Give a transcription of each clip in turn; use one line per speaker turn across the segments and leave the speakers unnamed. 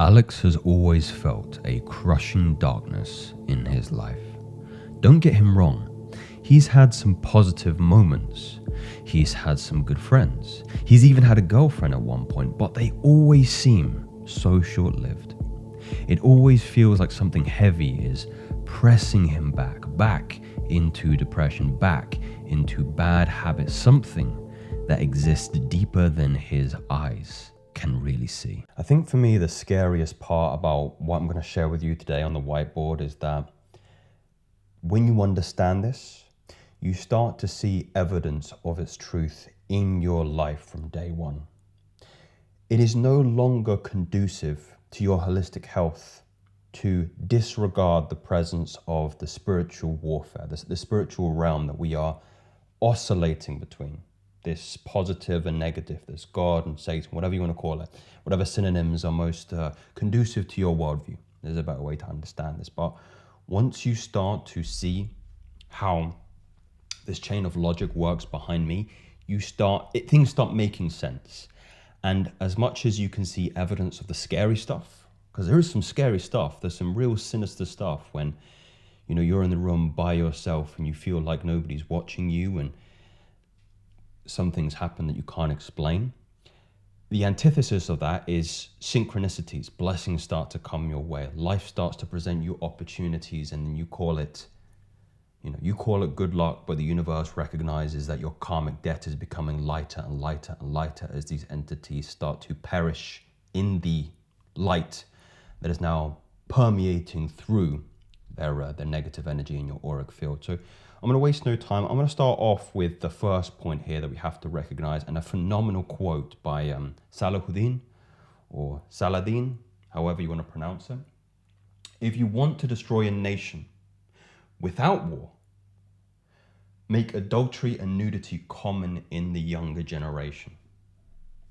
Alex has always felt a crushing darkness in his life. Don't get him wrong, he's had some positive moments. He's had some good friends. He's even had a girlfriend at one point, but they always seem so short-lived. It always feels like something heavy is pressing him back into depression, back into bad habits, something that exists deeper than his eyes can really see. I think for me, the scariest part about what I'm going to share with you today on the whiteboard is that when you understand this, you start to see evidence of its truth in your life from day one. It is no longer conducive to your holistic health to disregard the presence of the spiritual warfare, the spiritual realm that we are oscillating between. This positive and negative, this God and Satan, whatever you want to call it, whatever synonyms are most conducive to your worldview. There's a better way to understand this. But once you start to see how this chain of logic works behind me, things start making sense. And as much as you can see evidence of the scary stuff, because there is some scary stuff, there's some real sinister stuff when you're in the room by yourself and you feel like nobody's watching you and some things happen that you can't explain. The antithesis of that is synchronicities. Blessings start to come your way. Life starts to present you opportunities, and then you call it good luck, but the universe recognizes that your karmic debt is becoming lighter and lighter and lighter as these entities start to perish in the light that is now permeating through their negative energy in your auric field. So I'm going to waste no time. I'm going to start off with the first point here that we have to recognize, and a phenomenal quote by Salahuddin, or Saladin, however you want to pronounce it. If you want to destroy a nation without war, make adultery and nudity common in the younger generation.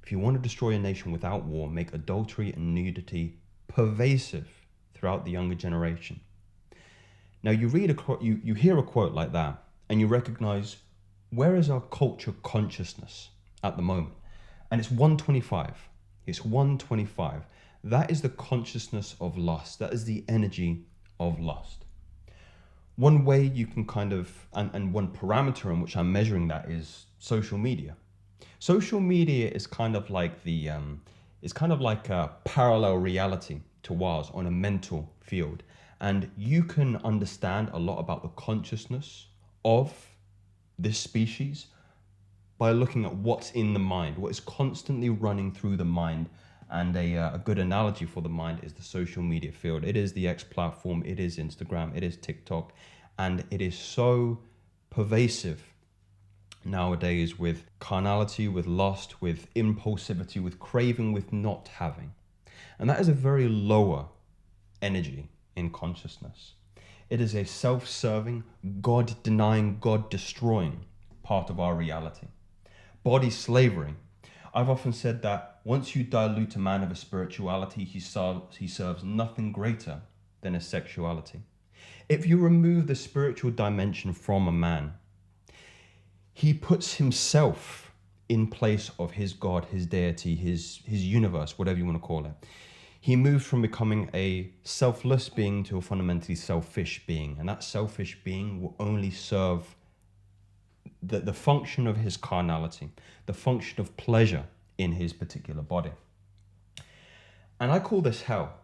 If you want to destroy a nation without war, make adultery and nudity pervasive throughout the younger generation. Now you hear a quote like that and you recognize, where is our culture consciousness at the moment? And it's 125. It's 125. That is the consciousness of lust. That is the energy of lust. One way you can and one parameter in which I'm measuring that is social media. Social media is kind of like a parallel reality to ours on a mental field. And you can understand a lot about the consciousness of this species by looking at what's in the mind, what is constantly running through the mind. And a good analogy for the mind is the social media field. It is the X platform, it is Instagram, it is TikTok, and it is so pervasive nowadays with carnality, with lust, with impulsivity, with craving, with not having. And that is a very lower energy in consciousness. It is a self-serving, God-denying, God-destroying part of our reality. Body slavery. I've often said that once you dilute a man of his spirituality, he serves nothing greater than his sexuality. If you remove the spiritual dimension from a man, he puts himself in place of his God, his deity, his universe, whatever you want to call it. He moves from becoming a selfless being to a fundamentally selfish being. And that selfish being will only serve the function of his carnality, the function of pleasure in his particular body. And I call this hell.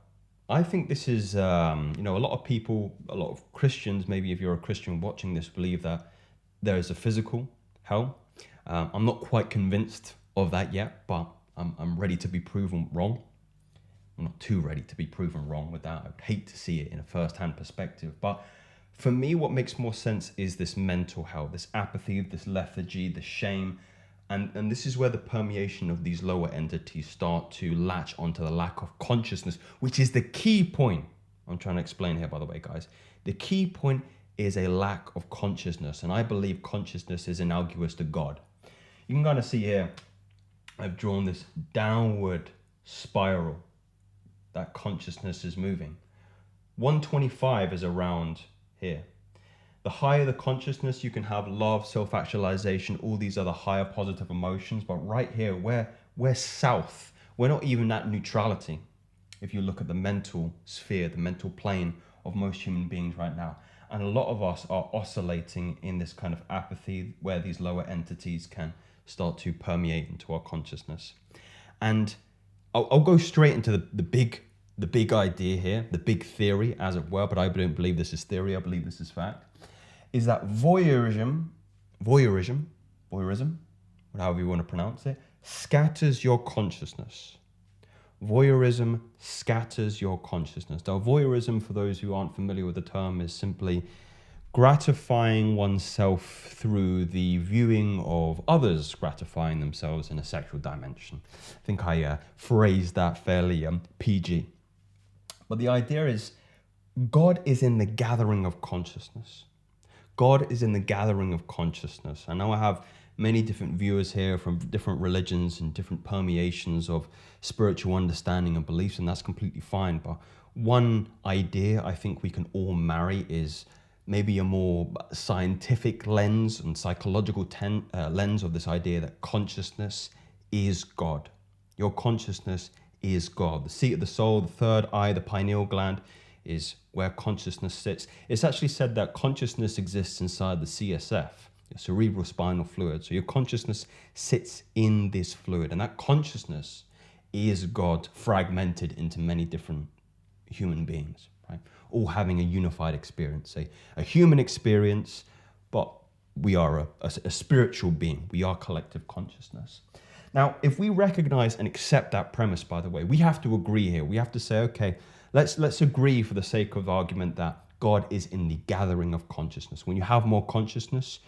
I think this is, a lot of people, a lot of Christians, maybe if you're a Christian watching this, believe that there is a physical hell. I'm not quite convinced of that yet, but I'm ready to be proven wrong. I'm not too ready to be proven wrong with that. I'd hate to see it in a first-hand perspective. But for me, what makes more sense is this mental hell, this apathy, this lethargy, this shame. And this is where the permeation of these lower entities start to latch onto the lack of consciousness, which is the key point I'm trying to explain here, by the way, guys. The key point is a lack of consciousness. And I believe consciousness is analogous to God. You can kind of see here, I've drawn this downward spiral that consciousness is moving. 125 is around here. The higher the consciousness, you can have love, self-actualization, all these other higher positive emotions. But right here, we're south. We're not even at neutrality. if you look at the mental sphere, the mental plane of most human beings right now. And a lot of us are oscillating in this kind of apathy where these lower entities can start to permeate into our consciousness. And I'll go straight into the big idea here, the big theory, as it were, but I don't believe this is theory, I believe this is fact, is that voyeurism, however you want to pronounce it, scatters your consciousness. Voyeurism scatters your consciousness. Now, voyeurism, for those who aren't familiar with the term, is simply gratifying oneself through the viewing of others gratifying themselves in a sexual dimension. I think I phrased that fairly PG. But the idea is, God is in the gathering of consciousness. God is in the gathering of consciousness. I know I have many different viewers here from different religions and different permeations of spiritual understanding and beliefs, and that's completely fine. But one idea I think we can all marry is maybe a more scientific lens and psychological lens of this idea that consciousness is God. Your consciousness is God. The seat of the soul, the third eye, the pineal gland is where consciousness sits. It's actually said that consciousness exists inside the CSF, your cerebral spinal fluid. So your consciousness sits in this fluid, and that consciousness is God fragmented into many different human beings, right? All having a unified experience, a human experience, but we are a spiritual being. We are collective consciousness. Now, if we recognize and accept that premise, by the way, we have to agree here. We have to say, okay, let's agree for the sake of argument that God is in the gathering of consciousness. When you have more consciousness,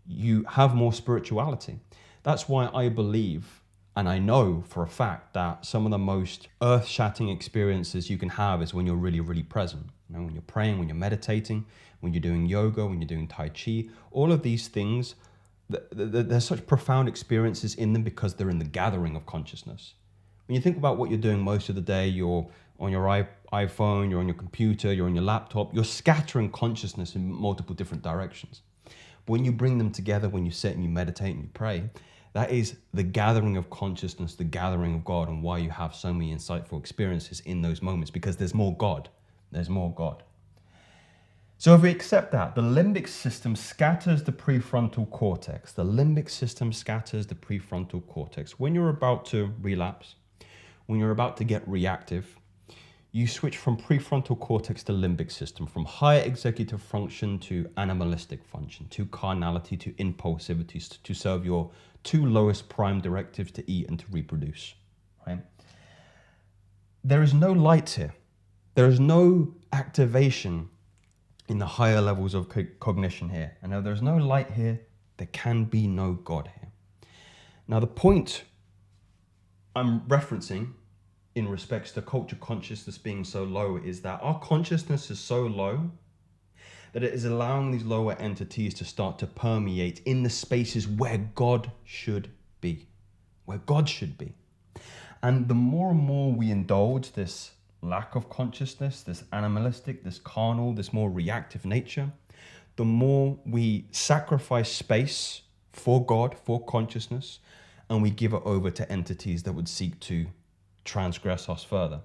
you have more spirituality. That's why I believe, and I know for a fact, that some of the most earth-shattering experiences you can have is when you're really, really present. You know, when you're praying, when you're meditating, when you're doing yoga, when you're doing Tai Chi, all of these things, there's such profound experiences in them because they're in the gathering of consciousness. When you think about what you're doing most of the day, you're on your iPhone, you're on your computer, you're on your laptop, you're scattering consciousness in multiple different directions. But when you bring them together, when you sit and you meditate and you pray, that is the gathering of consciousness, the gathering of God, and why you have so many insightful experiences in those moments, because there's more God. There's more God. So if we accept that, the limbic system scatters the prefrontal cortex. The limbic system scatters the prefrontal cortex. When you're about to relapse, when you're about to get reactive, you switch from prefrontal cortex to limbic system, from higher executive function to animalistic function, to carnality, to impulsivity, to serve your two lowest prime directives, to eat and to reproduce, right? There is no light here. There is no activation in the higher levels of cognition here. And if there's no light here, there can be no God here. Now, the point I'm referencing in respects to culture consciousness being so low is that our consciousness is so low that it is allowing these lower entities to start to permeate in the spaces where God should be, where God should be. And the more and more we indulge this lack of consciousness, this animalistic, this carnal, this more reactive nature, the more we sacrifice space for God, for consciousness, and we give it over to entities that would seek to transgress us further.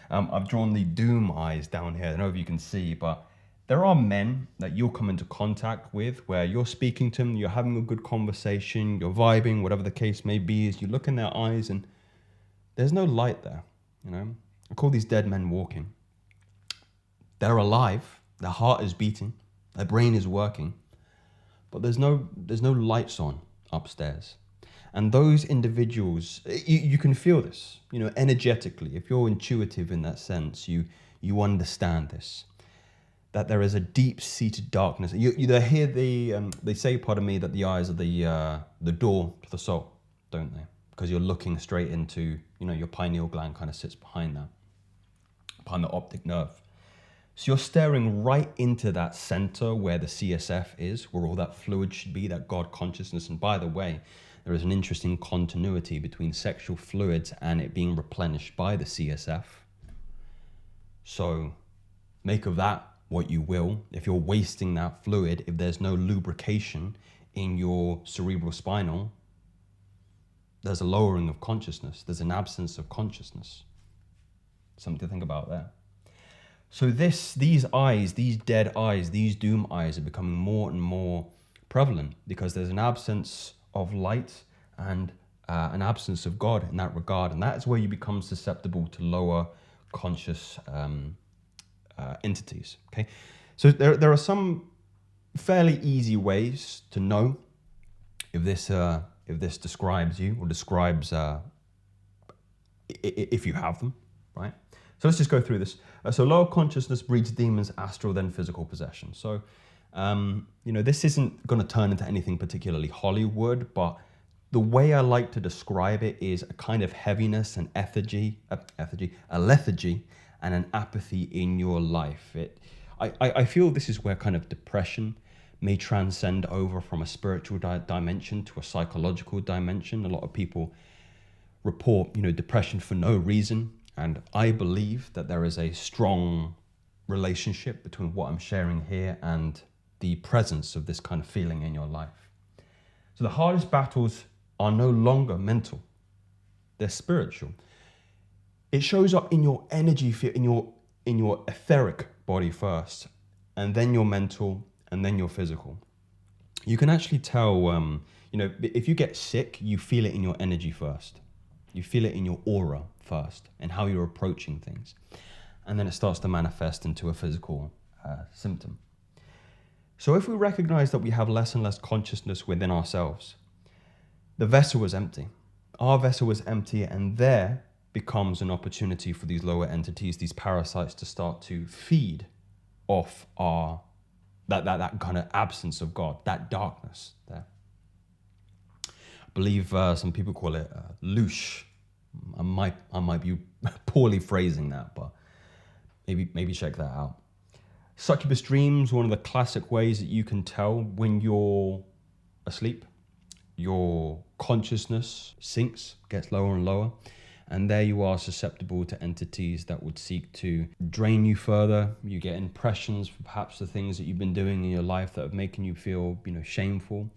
I've drawn the doom eyes down here. I don't know if you can see, but there are men that you'll come into contact with where you're speaking to them, you're having a good conversation, you're vibing, whatever the case may be, is you look in their eyes and there's no light there, you know? I call these dead men walking. They're alive, their heart is beating, their brain is working, but there's no lights on upstairs. And those individuals, you can feel this, you know, energetically. If you're intuitive in that sense, you understand this, that there is a deep-seated darkness. You hear they say, pardon me, that the eyes are the door to the soul, don't they? Because you're looking straight into, you know, your pineal gland kind of sits behind that, behind the optic nerve. So you're staring right into that center where the CSF is, where all that fluid should be, that God consciousness. And by the way, there is an interesting continuity between sexual fluids and it being replenished by the CSF. So make of that what you will. If you're wasting that fluid, if there's no lubrication in your cerebral spinal, there's a lowering of consciousness. There's an absence of consciousness. Something to think about there. So these eyes, these dead eyes, these doom eyes are becoming more and more prevalent because there's an absence of light and an absence of God in that regard. And that's where you become susceptible to lower conscious entities. Okay, so there are some fairly easy ways to know if this describes you or describes if you have them, right? So let's just go through this. So lower consciousness breeds demons, astral, then physical possession. So, this isn't going to turn into anything particularly Hollywood, but the way I like to describe it is a kind of heaviness and a lethargy, and an apathy in your life. I feel this is where kind of depression may transcend over from a spiritual dimension to a psychological dimension. A lot of people report, depression for no reason. And I believe that there is a strong relationship between what I'm sharing here and the presence of this kind of feeling in your life. So the hardest battles are no longer mental. They're spiritual. It shows up in your energy, in your etheric body first, and then your mental, and then your physical. You can actually tell, if you get sick, you feel it in your energy first. You feel it in your aura first and how you're approaching things. And then it starts to manifest into a physical symptom. So if we recognize that we have less and less consciousness within ourselves, the vessel was empty. Our vessel was empty, and there becomes an opportunity for these lower entities, these parasites, to start to feed off that kind of absence of God, that darkness there. I believe some people call it loosh. I might be poorly phrasing that, but maybe check that out. Succubus dreams, one of the classic ways that you can tell when you're asleep. Your consciousness sinks, gets lower and lower, and there you are susceptible to entities that would seek to drain you further. You get impressions for perhaps the things that you've been doing in your life that have making you feel, shameful,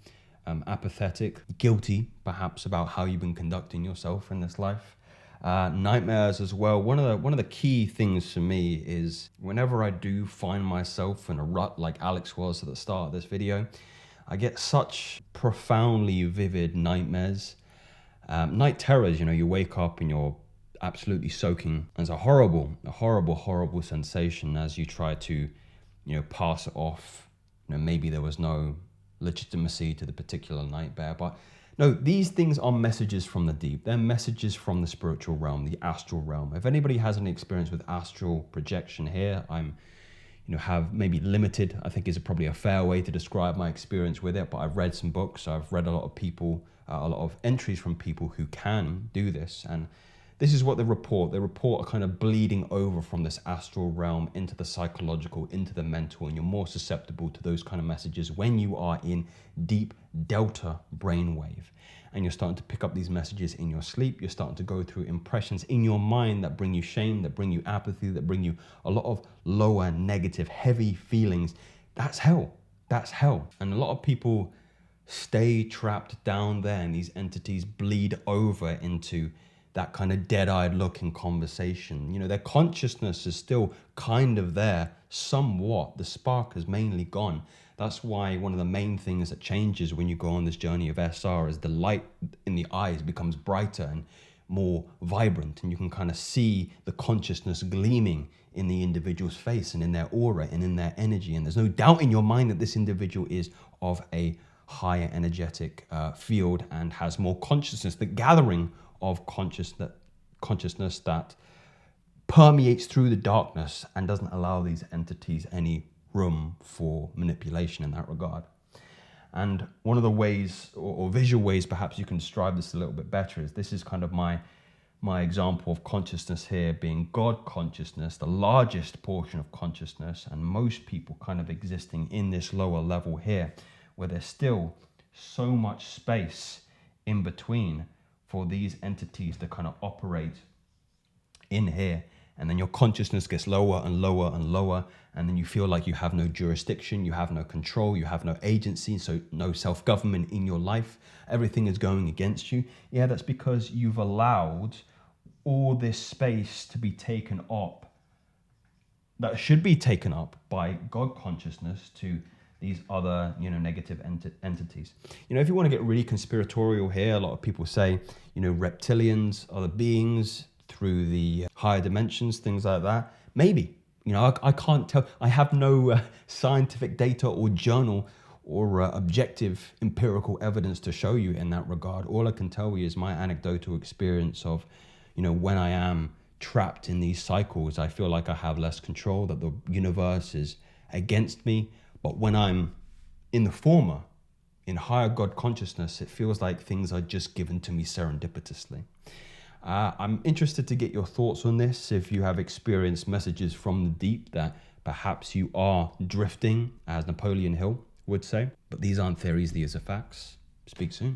apathetic, guilty, perhaps, about how you've been conducting yourself in this life. Nightmares as well. One of the key things for me is whenever I do find myself in a rut like Alex was at the start of this video, I get such profoundly vivid nightmares. Night terrors, you wake up and you're absolutely soaking. It's a horrible sensation as you try to, pass it off. Maybe there was no legitimacy to the particular nightmare, but no, these things are messages from the deep. They're messages from the spiritual realm, the astral realm. If anybody has any experience with astral projection here, I'm, have maybe limited, I think is probably a fair way to describe my experience with it, but I've read some books, I've read a lot of people, a lot of entries from people who can do this, and this is what they report. They report a kind of bleeding over from this astral realm into the psychological, into the mental, and you're more susceptible to those kind of messages when you are in deep delta brainwave. And you're starting to pick up these messages in your sleep. You're starting to go through impressions in your mind that bring you shame, that bring you apathy, that bring you a lot of lower, negative, heavy feelings. That's hell. That's hell. And a lot of people stay trapped down there, and these entities bleed over into that kind of dead-eyed look in conversation. Their consciousness is still kind of there, somewhat. The spark has mainly gone. That's why one of the main things that changes when you go on this journey of SR is the light in the eyes becomes brighter and more vibrant, and you can kind of see the consciousness gleaming in the individual's face and in their aura and in their energy. And there's no doubt in your mind that this individual is of a higher energetic field and has more consciousness. The gathering of consciousness that permeates through the darkness and doesn't allow these entities any room for manipulation in that regard. And one of the ways, or visual ways perhaps you can describe this a little bit better, is this is kind of my example of consciousness here being God consciousness, the largest portion of consciousness, and most people kind of existing in this lower level here, where there's still so much space in between for these entities to kind of operate in here. And then your consciousness gets lower and lower and lower, and then you feel like you have no jurisdiction, you have no control, you have no agency, so no self-government in your life. Everything is going against you. Yeah, that's because you've allowed all this space to be taken up, that should be taken up by God consciousness, to these other, negative entities. If you want to get really conspiratorial here, a lot of people say, reptilians, other beings through the higher dimensions, things like that. Maybe, I can't tell. I have no scientific data or journal or objective empirical evidence to show you in that regard. All I can tell you is my anecdotal experience of, when I am trapped in these cycles, I feel like I have less control, that the universe is against me. But when I'm in the former, in higher God consciousness, it feels like things are just given to me serendipitously. I'm interested to get your thoughts on this. If you have experienced messages from the deep that perhaps you are drifting, as Napoleon Hill would say. But these aren't theories, these are facts. Speak soon.